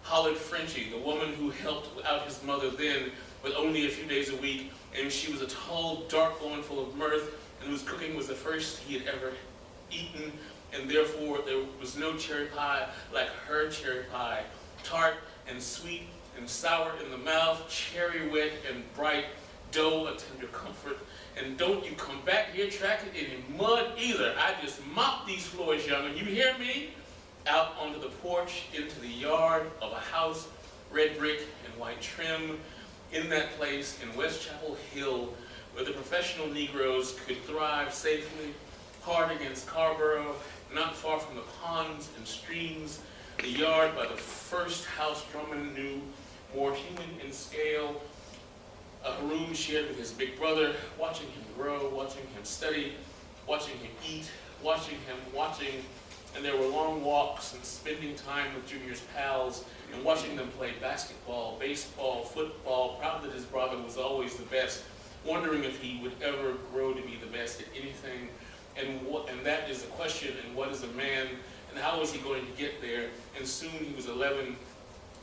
hollered Frenchie, the woman who helped out his mother then, but only a few days a week, and she was a tall, dark woman full of mirth, and whose cooking was the first he had ever eaten, and therefore there was no cherry pie like her cherry pie, tart and sweet and sour in the mouth, cherry wet and bright, dough a tender comfort. And don't you come back here tracking any mud either. I just mop these floors, young, and you hear me? Out onto the porch, into the yard of a house, red brick and white trim, in that place in West Chapel Hill, where the professional Negroes could thrive safely, hard against Carborough, not far from the ponds and streams, the yard by the first house Drummond knew, more human in scale, a room shared with his big brother, watching him grow, watching him study, watching him eat, watching, and there were long walks and spending time with Junior's pals and watching them play basketball, baseball, football, proud that his brother was always the best, wondering if he would ever grow to be the best at anything, and that is the question, and what is a man, and how was he going to get there? And soon he was 11,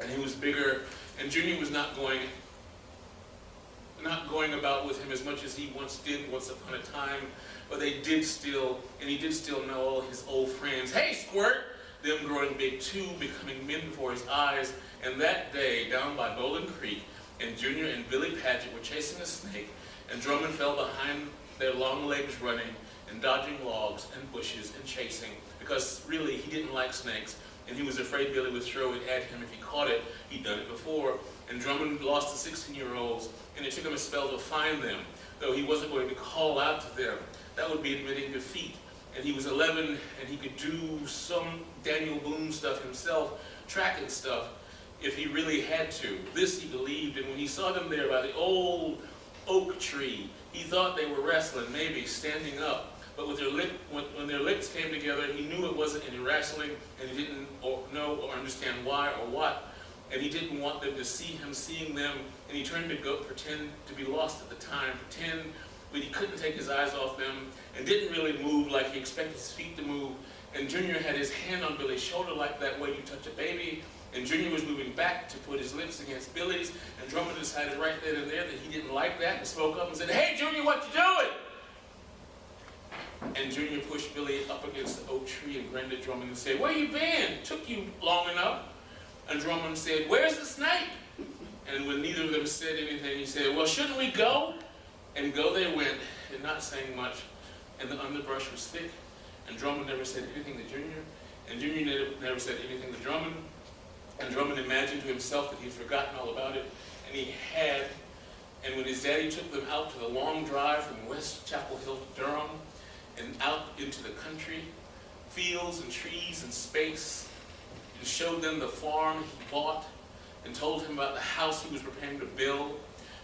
and he was bigger, and Junior was not going about with him as much as he once did once upon a time, but they did still, and he did still know all his old friends. Hey, Squirt! Them growing big too, becoming men before his eyes, and that day down by Bowling Creek, and Junior and Billy Paget were chasing a snake, and Drummond fell behind their long legs running, and dodging logs and bushes and chasing, because really he didn't like snakes, and he was afraid Billy would throw it at him if he caught it. He'd done it before, and Drummond lost the 16-year-olds, and it took him a spell to find them, though he wasn't going to call out to them. That would be admitting defeat. And he was 11, and he could do some Daniel Boone stuff himself, tracking stuff, if he really had to. This he believed, and when he saw them there by the old oak tree, he thought they were wrestling, maybe standing up. But with when their lips came together, he knew it wasn't any wrestling, and he didn't know or understand why or what. And he didn't want them to see him seeing them, and he turned to go pretend to be lost at the time, pretend but he couldn't take his eyes off them, and didn't really move like he expected his feet to move. And Junior had his hand on Billy's shoulder like that way you touch a baby, and Junior was moving back to put his lips against Billy's, and Drummond decided right then and there that he didn't like that, and spoke up and said, "Hey, Junior, what you doing?" And Junior pushed Billy up against the oak tree and grinned at Drummond and said, "Where you been? Took you long enough." And Drummond said, "Where's the snake?" And when neither of them said anything, he said, "Well, shouldn't we go?" And go they went, and not saying much, and the underbrush was thick, and Drummond never said anything to Junior, and Junior never said anything to Drummond, and Drummond imagined to himself that he'd forgotten all about it, and he had, and when his daddy took them out to the long drive from West Chapel Hill to Durham, and out into the country, fields and trees and space, and showed them the farm he bought, and told him about the house he was preparing to build,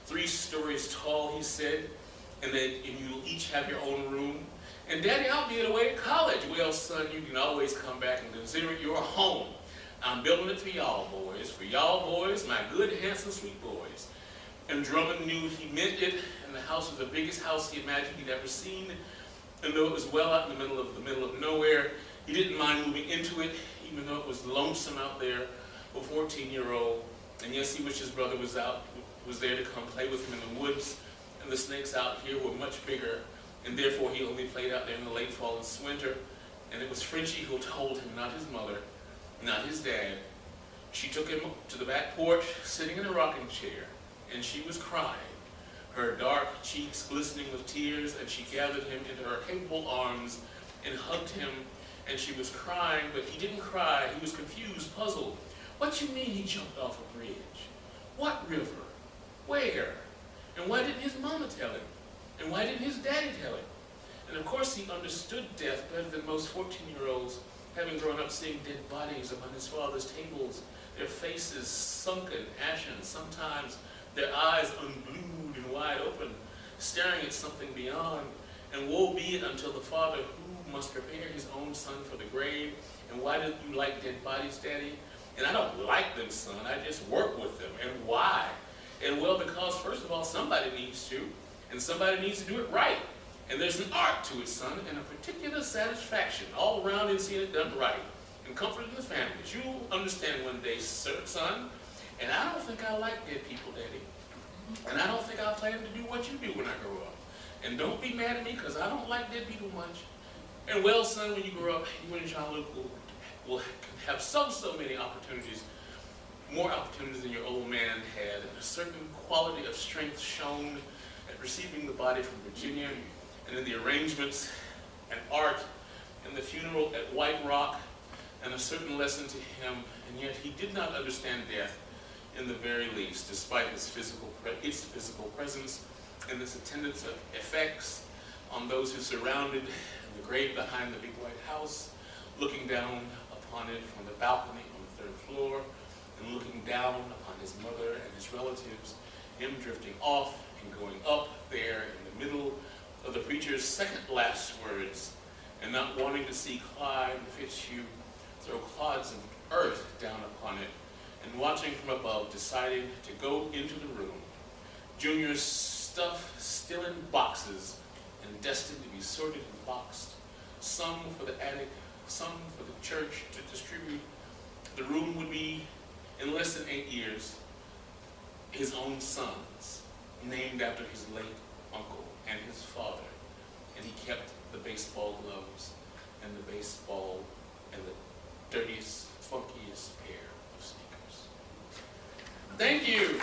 3 stories tall, he said, and you'll each have your own room. And Daddy, I'll be away at college. Well, son, you can always come back and consider it your home. I'm building it for y'all boys, my good, handsome, sweet boys. And Drummond knew he meant it, and the house was the biggest house he imagined he'd ever seen. And though it was well out in the middle of nowhere, he didn't mind moving into it, even though it was lonesome out there for a 14-year-old. And yes, he wished his brother was there to come play with him in the woods, and the snakes out here were much bigger, and therefore he only played out there in the late fall and winter. And it was Frenchie who told him, not his mother, not his dad. She took him to the back porch, sitting in a rocking chair, and she was crying, her dark cheeks glistening with tears, and she gathered him into her capable arms and hugged him, and she was crying, but he didn't cry. He was confused, puzzled. What you mean he jumped off a bridge? What river? Where? And why didn't his mama tell him? And why didn't his daddy tell him? And of course he understood death better than most 14-year-olds, having grown up seeing dead bodies upon his father's tables, their faces sunken, ashen, sometimes their eyes unglued and wide open, staring at something beyond. And woe be it until the father who must prepare his own son for the grave. And why do you like dead bodies, Daddy? And I don't like them, son. I just work with them. And why? And well, because first of all, somebody needs to, and somebody needs to do it right. And there's an art to it, son, and a particular satisfaction all around in seeing it done right. and comforting the families. You understand one day, son, and I don't think I like dead people, Daddy. And I don't think I'll plan to do what you do when I grow up. And don't be mad at me because I don't like dead people much. And well, son, when you grow up, you and Jean-Luc will have so many opportunities, more opportunities than your old man had, and a certain quality of strength shown at receiving the body from Virginia, and in the arrangements and art, and the funeral at White Rock, and a certain lesson to him, and yet he did not understand death in the very least, despite its physical presence and its attendance of effects on those who surrounded the grave behind the big white house, looking down upon it from the balcony on the third floor, and looking down upon his mother and his relatives, him drifting off and going up there in the middle of the preacher's second last words, and not wanting to see Clyde Fitzhugh throw clods of earth down upon it, and watching from above, deciding to go into the room. Junior's stuff still in boxes and destined to be sorted and boxed, some for the attic, some for the church to distribute. The room would be, in less than 8 years, his own son's, named after his late uncle and his father. And he kept the baseball gloves and the baseball and the dirtiest, funkiest pair of sneakers. Thank you.